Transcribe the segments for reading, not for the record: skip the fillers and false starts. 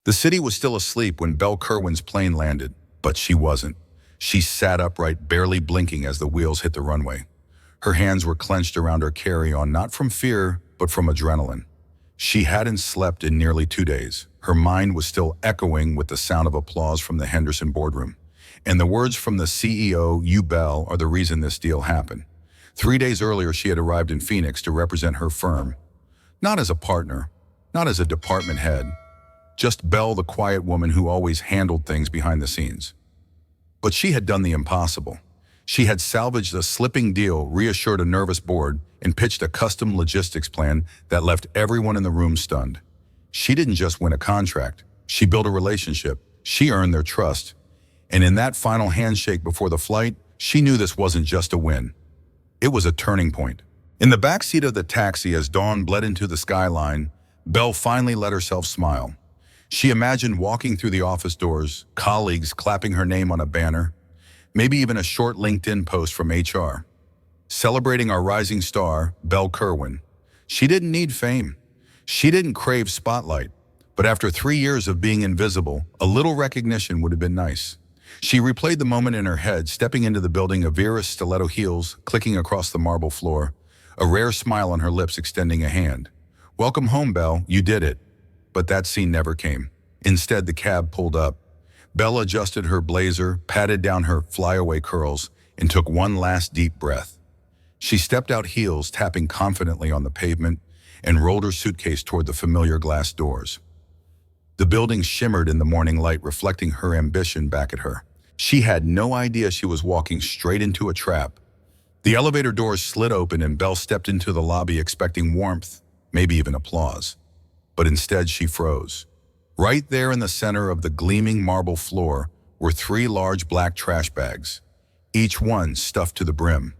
The city was still asleep when Belle Kerwin's plane landed, but she wasn't. She sat upright, barely blinking as the wheels hit the runway. Her hands were clenched around her carry-on, not from fear, but from adrenaline. She hadn't slept in nearly 2 days. Her mind was still echoing with the sound of applause from the Henderson boardroom. And the words from the CEO, "You, Belle, are the reason this deal happened." 3 days earlier, she had arrived in Phoenix to represent her firm. Not as a partner, not as a department head, just Belle, the quiet woman who always handled things behind the scenes. But she had done the impossible. She had salvaged a slipping deal, reassured a nervous board, and pitched a custom logistics plan that left everyone in the room stunned. She didn't just win a contract. She built a relationship. She earned their trust. And in that final handshake before the flight, she knew this wasn't just a win. It was a turning point. In the backseat of the taxi, as dawn bled into the skyline, Belle finally let herself smile. She imagined walking through the office doors, colleagues clapping her name on a banner, maybe even a short LinkedIn post from HR. Celebrating our rising star, Belle Kerwin. She didn't need fame. She didn't crave spotlight. But after 3 years of being invisible, a little recognition would have been nice. She replayed the moment in her head, stepping into the building, Avira's stiletto heels clicking across the marble floor, a rare smile on her lips extending a hand. "Welcome home, Belle, you did it." But that scene never came. Instead, the cab pulled up. Belle adjusted her blazer, patted down her flyaway curls, and took one last deep breath. She stepped out, heels tapping confidently on the pavement, and rolled her suitcase toward the familiar glass doors. The building shimmered in the morning light, reflecting her ambition back at her. She had no idea she was walking straight into a trap. The elevator doors slid open and Belle stepped into the lobby, expecting warmth, maybe even applause. But instead she froze. Right there in the center of the gleaming marble floor were 3 large black trash bags, each one stuffed to the brim.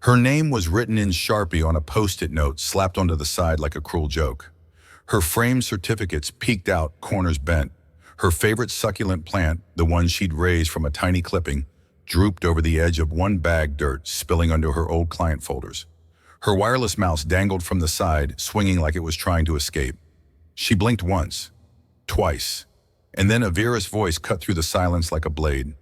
Her name was written in Sharpie on a Post-it note slapped onto the side like a cruel joke. Her framed certificates peeked out, corners bent. Her favorite succulent plant, the one she'd raised from a tiny clipping, drooped over the edge of one bag, dirt spilling onto her old client folders. Her wireless mouse dangled from the side, swinging like it was trying to escape. She blinked once, twice, and then Avira's voice cut through the silence like a blade.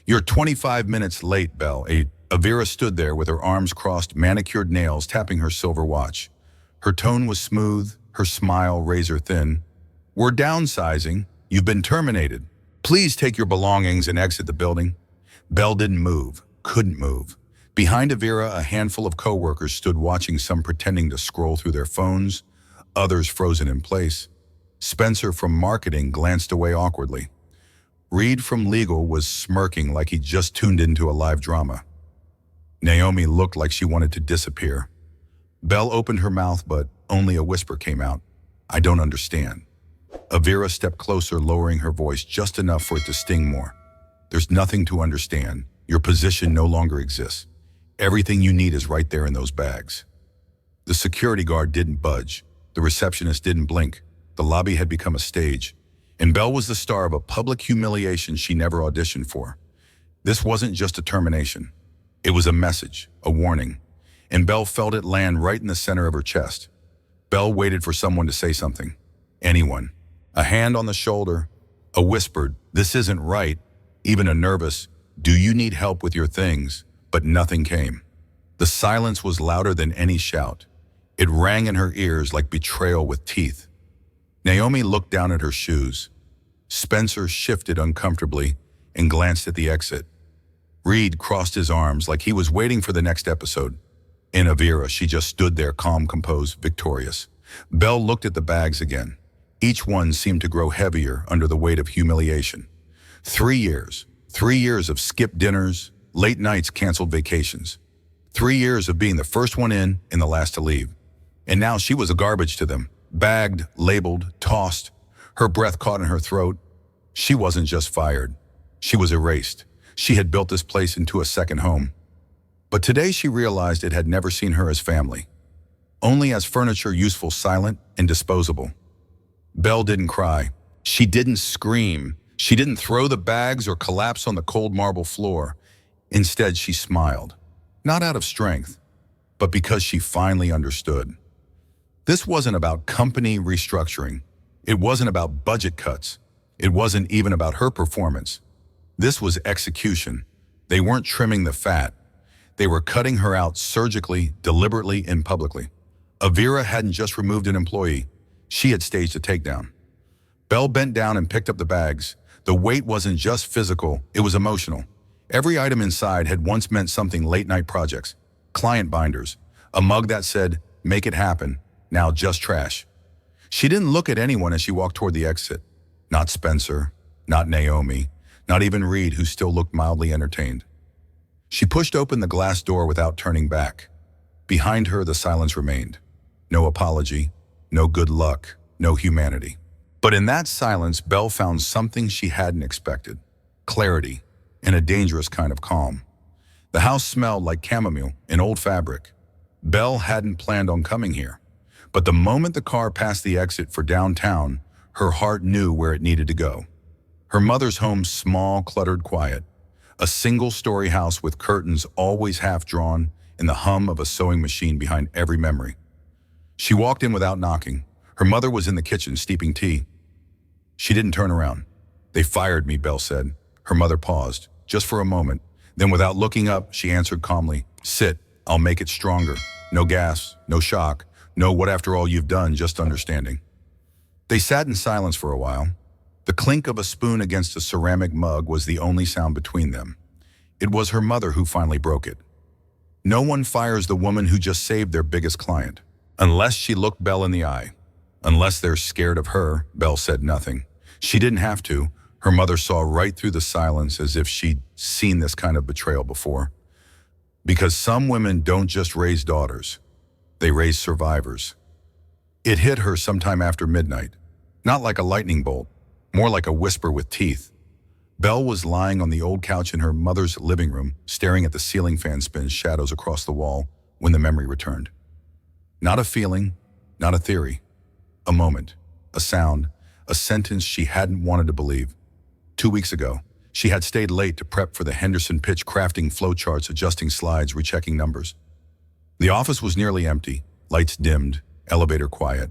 "You're 25 minutes late, Belle." Avira stood there with her arms crossed, manicured nails tapping her silver watch. Her tone was smooth, her smile razor thin. "We're downsizing. You've been terminated. Please take your belongings and exit the building." Belle didn't move, couldn't move. Behind Avira, a handful of coworkers stood watching, some pretending to scroll through their phones, others frozen in place. Spencer from marketing glanced away awkwardly. Reed from legal was smirking like he'd just tuned into a live drama. Naomi looked like she wanted to disappear. Belle opened her mouth, but only a whisper came out. "I don't understand." Avira stepped closer, lowering her voice just enough for it to sting more. "There's nothing to understand. Your position no longer exists. Everything you need is right there in those bags." The security guard didn't budge. The receptionist didn't blink. The lobby had become a stage, and Belle was the star of a public humiliation she never auditioned for. This wasn't just a termination. It was a message, a warning, and Belle felt it land right in the center of her chest. Belle waited for someone to say something. Anyone. A hand on the shoulder, a whispered, "This isn't right," even a nervous, "Do you need help with your things?" But nothing came. The silence was louder than any shout. It rang in her ears like betrayal with teeth. Naomi looked down at her shoes. Spencer shifted uncomfortably and glanced at the exit. Reed crossed his arms like he was waiting for the next episode. In Avira, she just stood there, calm, composed, victorious. Belle looked at the bags again. Each one seemed to grow heavier under the weight of humiliation. 3 years. 3 years of skipped dinners, late nights, canceled vacations. 3 years of being the first one in and the last to leave. And now she was a garbage to them. Bagged, labeled, tossed. Her breath caught in her throat. She wasn't just fired. She was erased. She had built this place into a second home. But today she realized it had never seen her as family. Only as furniture, useful, silent, and disposable. Belle didn't cry. She didn't scream. She didn't throw the bags or collapse on the cold marble floor. Instead, she smiled. Not out of strength, but because she finally understood. This wasn't about company restructuring. It wasn't about budget cuts. It wasn't even about her performance. This was execution. They weren't trimming the fat. They were cutting her out surgically, deliberately, and publicly. Avira hadn't just removed an employee. She had staged a takedown. Belle bent down and picked up the bags. The weight wasn't just physical, it was emotional. Every item inside had once meant something: late-night projects, client binders, a mug that said, "Make it happen," now just trash. She didn't look at anyone as she walked toward the exit. Not Spencer, not Naomi, not even Reed, who still looked mildly entertained. She pushed open the glass door without turning back. Behind her, the silence remained. No apology, no good luck, no humanity. But in that silence, Belle found something she hadn't expected: clarity, and a dangerous kind of calm. The house smelled like chamomile and old fabric. Belle hadn't planned on coming here. But the moment the car passed the exit for downtown, her heart knew where it needed to go. Her mother's home, small, cluttered, quiet. A single-story house with curtains always half drawn and the hum of a sewing machine behind every memory. She walked in without knocking. Her mother was in the kitchen steeping tea. She didn't turn around. "They fired me," Belle said. Her mother paused, just for a moment. Then without looking up, she answered calmly, "Sit, I'll make it stronger. No gas, no shock, no what after all you've done, just understanding." They sat in silence for a while. The clink of a spoon against a ceramic mug was the only sound between them. It was her mother who finally broke it. No one fires the woman who just saved their biggest client. Unless she looked Belle in the eye. Unless they're scared of her, Belle said nothing. She didn't have to. Her mother saw right through the silence, as if she'd seen this kind of betrayal before. Because some women don't just raise daughters. They raise survivors. It hit her sometime after midnight. Not like a lightning bolt, more like a whisper with teeth. Belle was lying on the old couch in her mother's living room, staring at the ceiling fan spin shadows across the wall, when the memory returned. Not a feeling, not a theory. A moment, a sound, a sentence she hadn't wanted to believe. 2 weeks ago, she had stayed late to prep for the Henderson pitch, crafting flowcharts, adjusting slides, rechecking numbers. The office was nearly empty, lights dimmed, elevator quiet.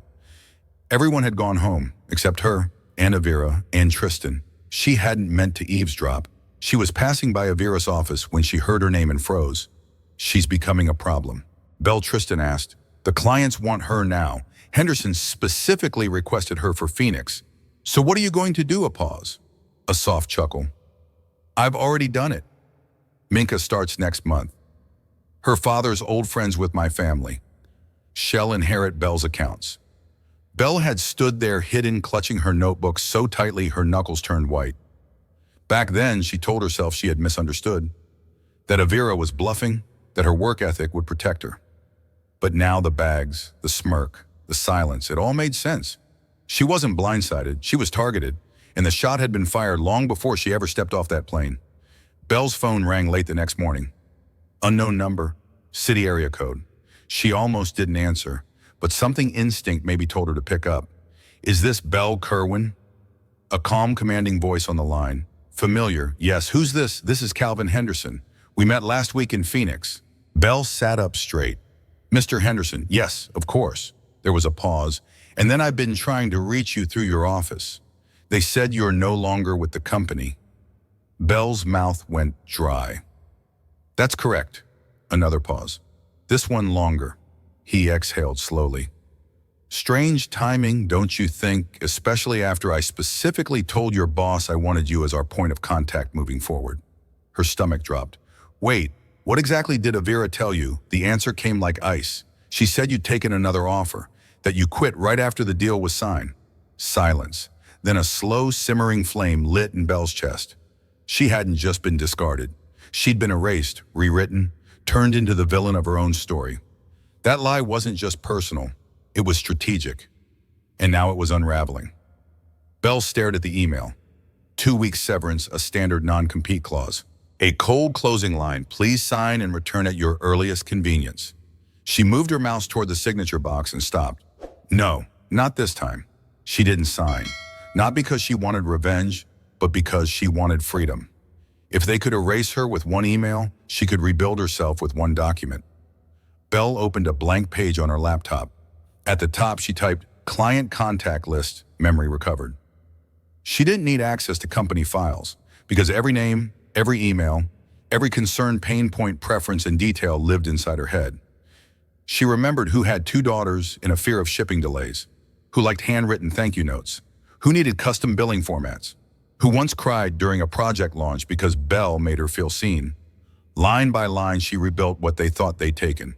Everyone had gone home, except her, and Avira, and Tristan. She hadn't meant to eavesdrop. She was passing by Avira's office when she heard her name and froze. "She's becoming a problem." Belle, Tristan asked. "The clients want her now. Henderson specifically requested her for Phoenix. So what are you going to do?" A pause. A soft chuckle. "I've already done it. Minka starts next month. Her father's old friends with my family. She'll inherit Belle's accounts." Belle had stood there hidden, clutching her notebook so tightly her knuckles turned white. Back then, she told herself she had misunderstood. That Avira was bluffing, that her work ethic would protect her. But now the bags, the smirk, the silence, it all made sense. She wasn't blindsided, she was targeted, and the shot had been fired long before she ever stepped off that plane. Belle's phone rang late the next morning. Unknown number, city area code. She almost didn't answer, but something instinct maybe told her to pick up. "Is this Belle Kerwin?" A calm, commanding voice on the line. "Familiar, yes. Who's this?" "This is Calvin Henderson. We met last week in Phoenix." Belle sat up straight. "Mr. Henderson, yes, of course." There was a pause. "And then I've been trying to reach you through your office. They said you're no longer with the company." Belle's mouth went dry. "That's correct." Another pause. "This one longer." He exhaled slowly. "Strange timing, don't you think, especially after I specifically told your boss I wanted you as our point of contact moving forward?" Her stomach dropped. "Wait, what exactly did Avira tell you?" The answer came like ice. "She said you'd taken another offer, that you quit right after the deal was signed." Silence. Then a slow, simmering flame lit in Belle's chest. She hadn't just been discarded. She'd been erased, rewritten, turned into the villain of her own story. That lie wasn't just personal, it was strategic. And now it was unraveling. Belle stared at the email. 2 weeks severance, a standard non-compete clause. A cold closing line, "Please sign and return at your earliest convenience." She moved her mouse toward the signature box and stopped. No, not this time. She didn't sign. Not because she wanted revenge, but because she wanted freedom. If they could erase her with one email, she could rebuild herself with one document. Belle opened a blank page on her laptop. At the top, she typed, "Client contact list, memory recovered." She didn't need access to company files, because every name, every email, every concern, pain point, preference, and detail lived inside her head. She remembered who had 2 daughters in a fear of shipping delays, who liked handwritten thank you notes, who needed custom billing formats, who once cried during a project launch because Belle made her feel seen. Line by line, she rebuilt what they thought they'd taken.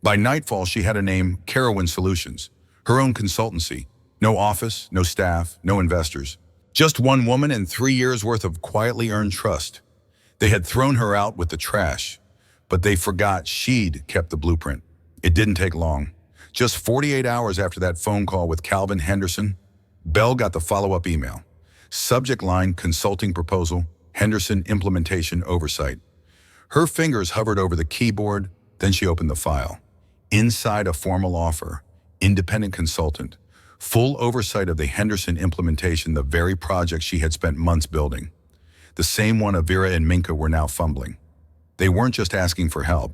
By nightfall, she had a name, Carowin Solutions, her own consultancy. No office, no staff, no investors. Just one woman and 3 years' worth of quietly earned trust. They had thrown her out with the trash, but they forgot she'd kept the blueprint. It didn't take long. Just 48 hours after that phone call with Calvin Henderson, Belle got the follow-up email. Subject line, consulting proposal, Henderson implementation oversight. Her fingers hovered over the keyboard, then she opened the file. Inside, a formal offer, independent consultant, full oversight of the Henderson implementation, the very project she had spent months building. The same one Avira and Minka were now fumbling. They weren't just asking for help.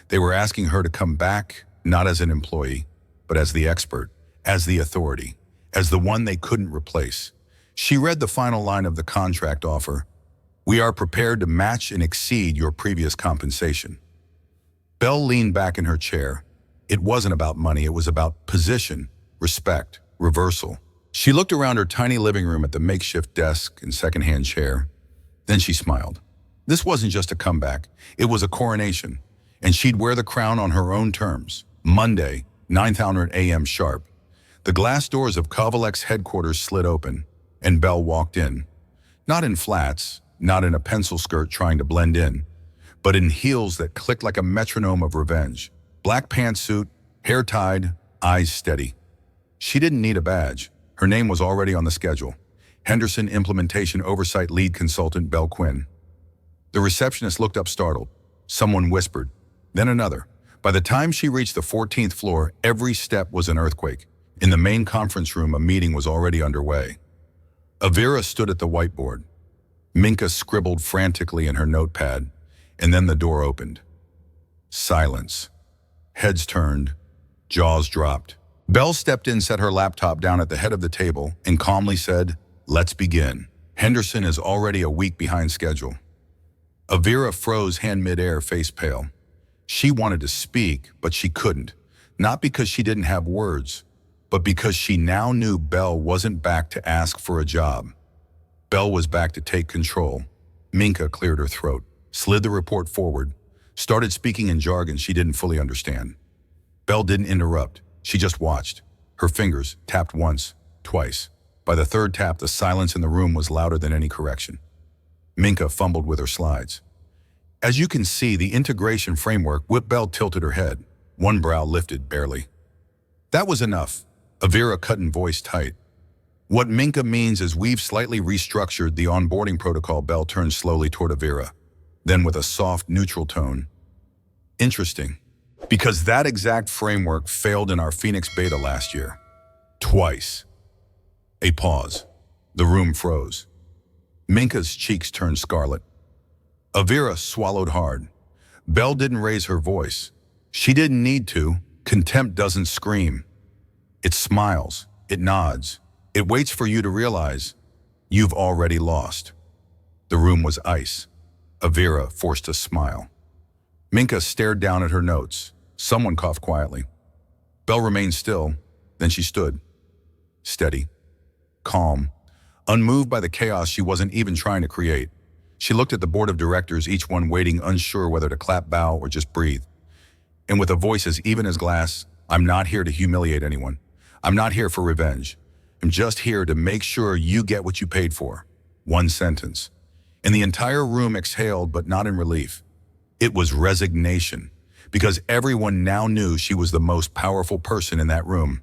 They were asking her to come back, not as an employee, but as the expert, as the authority, as the one they couldn't replace. She read the final line of the contract offer. We are prepared to match and exceed your previous compensation. Belle leaned back in her chair. It wasn't about money, it was about position, respect, reversal. She looked around her tiny living room at the makeshift desk and secondhand chair. Then she smiled. This wasn't just a comeback, it was a coronation, and she'd wear the crown on her own terms. Monday, 9:00 a.m. sharp. The glass doors of Kovalex headquarters slid open, and Belle walked in. Not in flats, not in a pencil skirt trying to blend in, but in heels that clicked like a metronome of revenge. Black pantsuit, hair tied, eyes steady. She didn't need a badge. Her name was already on the schedule. Henderson Implementation Oversight Lead Consultant Belle Quinn. The receptionist looked up startled. Someone whispered, then another. By the time she reached the 14th floor, every step was an earthquake. In the main conference room, a meeting was already underway. Avira stood at the whiteboard. Minka scribbled frantically in her notepad, and then the door opened. Silence. Heads turned, jaws dropped. Belle stepped in, set her laptop down at the head of the table, and calmly said, let's begin. Henderson is already a week behind schedule. Avira froze, hand midair, face pale. She wanted to speak, but she couldn't. Not because she didn't have words, but because she now knew Belle wasn't back to ask for a job. Belle was back to take control. Minka cleared her throat, slid the report forward, started speaking in jargon she didn't fully understand. Belle didn't interrupt. She just watched. Her fingers tapped once, twice. By the third tap, the silence in the room was louder than any correction. Minka fumbled with her slides. As you can see, the integration framework. Belle tilted her head. One brow lifted, barely. That was enough. Avira cut in voice tight. What Minka means is we've slightly restructured the onboarding protocol. Belle turned slowly toward Avira. Then with a soft, neutral tone. Interesting. Because that exact framework failed in our Phoenix beta last year. Twice. A pause. The room froze. Minka's cheeks turned scarlet. Avira swallowed hard. Belle didn't raise her voice. She didn't need to. Contempt doesn't scream. It smiles. It nods. It waits for you to realize you've already lost. The room was ice. Avira forced a smile. Minka stared down at her notes. Someone coughed quietly. Belle remained still. Then she stood. Steady. Calm. Unmoved by the chaos she wasn't even trying to create. She looked at the board of directors, each one waiting, unsure whether to clap, bow, or just breathe. And with a voice as even as glass, I'm not here to humiliate anyone. I'm not here for revenge. I'm just here to make sure you get what you paid for. One sentence. And the entire room exhaled, but not in relief. It was resignation, because everyone now knew she was the most powerful person in that room.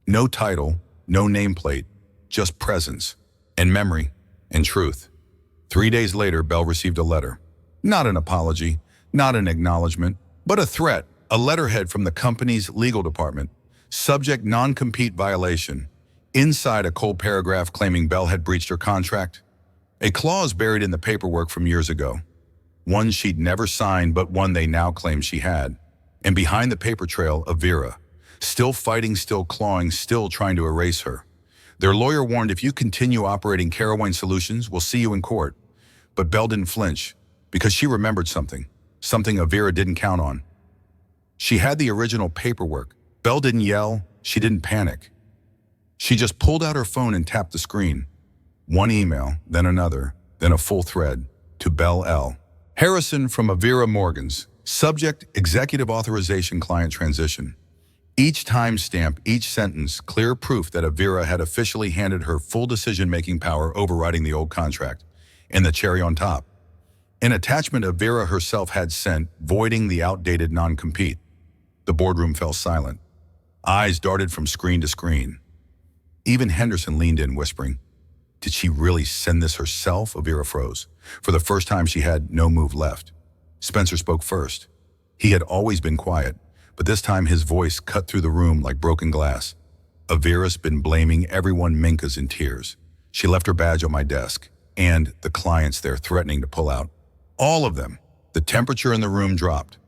No title, no nameplate, just presence, and memory, and truth. 3 days later, Belle received a letter. Not an apology, not an acknowledgement, but a threat, a letterhead from the company's legal department. Subject, non-compete violation. Inside, a cold paragraph claiming Belle had breached her contract. A clause buried in the paperwork from years ago. One she'd never signed, but one they now claimed she had. And behind the paper trail, Avira. Still fighting, still clawing, still trying to erase her. Their lawyer warned, if you continue operating Carawine Solutions, we'll see you in court. But Belle didn't flinch, because she remembered something Avira didn't count on. She had the original paperwork. Belle didn't yell, she didn't panic. She just pulled out her phone and tapped the screen. One email, then another, then a full thread, to Belle L. Harrison from Avira Morgans. Subject, executive authorization client transition. Each timestamp, each sentence, clear proof that Avira had officially handed her full decision-making power, overriding the old contract. And the cherry on top, an attachment Avira herself had sent, voiding the outdated non-compete. The boardroom fell silent. Eyes darted from screen to screen. Even Henderson leaned in, whispering, "Did she really send this herself?" Avira froze. For the first time, she had no move left. Spencer spoke first. He had always been quiet, but this time his voice cut through the room like broken glass. "Avira's been blaming everyone. Minka's in tears. She left her badge on my desk, and the clients there threatening to pull out. All of them." The temperature in the room dropped.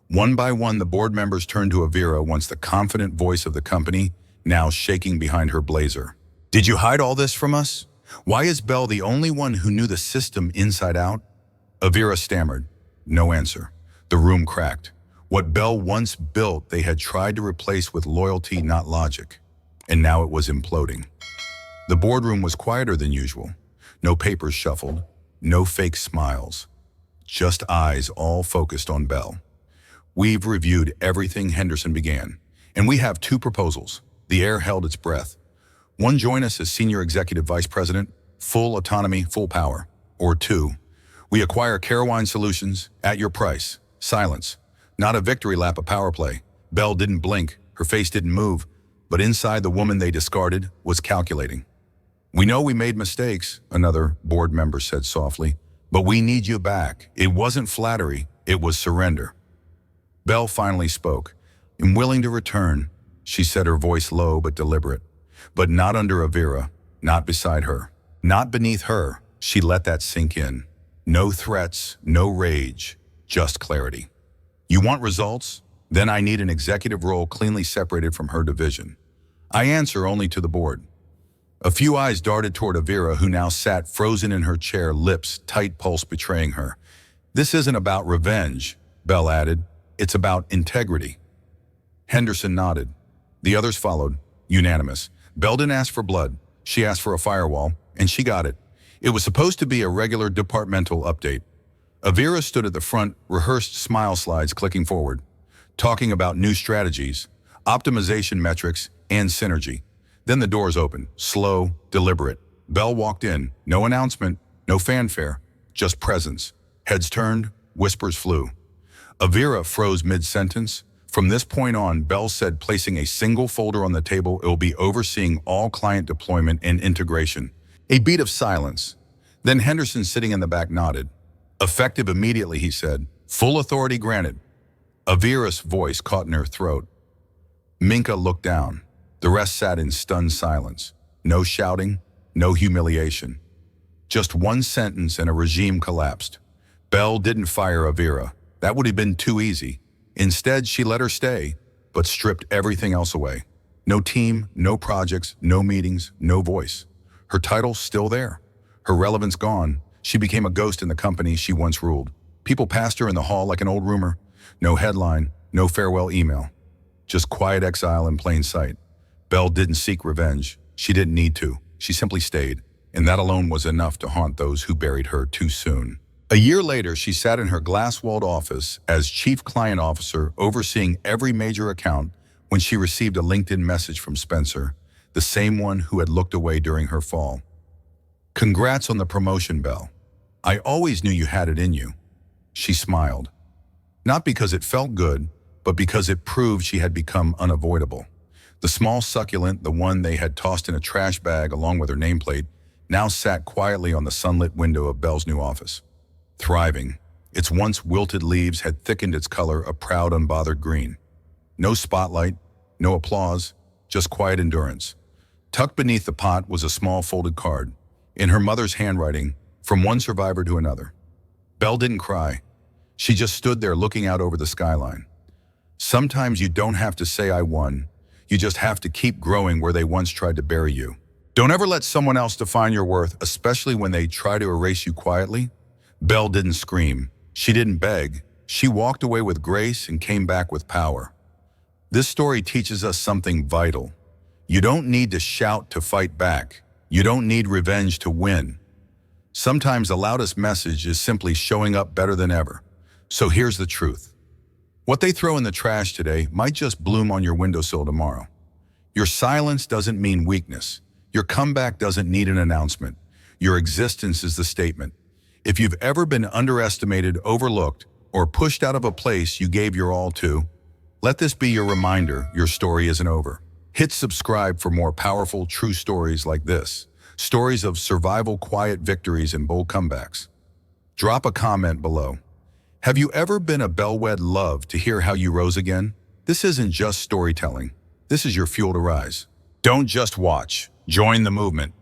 One by one, the board members turned to Avira, once the confident voice of the company, now shaking behind her blazer. "Did you hide all this from us? Why is Belle the only one who knew the system inside out?" Avira stammered. No answer. The room cracked. What Belle once built, they had tried to replace with loyalty, not logic. And now it was imploding. The boardroom was quieter than usual. No papers shuffled, no fake smiles. Just eyes all focused on Belle. "We've reviewed everything," Henderson began, "and we have two proposals." The air held its breath. "One, join us as Senior Executive Vice President, full autonomy, full power. Or two, we acquire Carawine Solutions at your price." Silence. Not a victory lap, a power play. Belle didn't blink, her face didn't move, but inside the woman they discarded was calculating. "We know we made mistakes," another board member said softly, "but we need you back." It wasn't flattery, it was surrender. Belle finally spoke. "I'm willing to return," she said, her voice low but deliberate. "But not under Avira, not beside her, not beneath her." She let that sink in. No threats, no rage, just clarity. "You want results? Then I need an executive role cleanly separated from her division. I answer only to the board." A few eyes darted toward Avira, who now sat frozen in her chair, lips, tight pulse betraying her. "This isn't about revenge," Belle added. "It's about integrity." Henderson nodded. The others followed, unanimous. Belle didn't ask for blood. She asked for a firewall, and she got it. It was supposed to be a regular departmental update. Avira stood at the front, rehearsed smile slides clicking forward, talking about new strategies, optimization metrics, and synergy. Then the doors opened, slow, deliberate. Belle walked in, no announcement, no fanfare, just presence. Heads turned, whispers flew. Avira froze mid-sentence. From this point on, Belle said, placing a single folder on the table, "It will be overseeing all client deployment and integration." A beat of silence. Then Henderson, sitting in the back, nodded. "Effective immediately," he said. "Full authority granted." Avira's voice caught in her throat. Minka looked down. The rest sat in stunned silence. No shouting, no humiliation. Just one sentence and a regime collapsed. Belle didn't fire Avira. That would have been too easy. Instead, she let her stay, but stripped everything else away. No team, no projects, no meetings, no voice. Her title still there. Her relevance gone. She became a ghost in the company she once ruled. People passed her in the hall like an old rumor. No headline, no farewell email. Just quiet exile in plain sight. Belle didn't seek revenge. She didn't need to. She simply stayed, and that alone was enough to haunt those who buried her too soon. A year later, she sat in her glass-walled office as chief client officer, overseeing every major account, when she received a LinkedIn message from Spencer, the same one who had looked away during her fall. "Congrats on the promotion, Belle. I always knew you had it in you." She smiled. Not because it felt good, but because it proved she had become unavoidable. The small succulent, the one they had tossed in a trash bag along with her nameplate, now sat quietly on the sunlit window of Belle's new office. Thriving, its once wilted leaves had thickened its color a proud, unbothered green. No spotlight, no applause, just quiet endurance. Tucked beneath the pot was a small folded card, in her mother's handwriting, from one survivor to another. Belle didn't cry. She just stood there looking out over the skyline. Sometimes you don't have to say "I won." You just have to keep growing where they once tried to bury you. Don't ever let someone else define your worth, especially when they try to erase you quietly. Belle didn't scream. She didn't beg. She walked away with grace and came back with power. This story teaches us something vital. You don't need to shout to fight back. You don't need revenge to win. Sometimes the loudest message is simply showing up better than ever. So here's the truth. What they throw in the trash today might just bloom on your windowsill tomorrow. Your silence doesn't mean weakness. Your comeback doesn't need an announcement. Your existence is the statement. If you've ever been underestimated, overlooked, or pushed out of a place you gave your all to, let this be your reminder your story isn't over. Hit subscribe for more powerful, true stories like this. Stories of survival, quiet victories, and bold comebacks. Drop a comment below. Have you ever been a bellwether? Love to hear how you rose again? This isn't just storytelling. This is your fuel to rise. Don't just watch. Join the movement.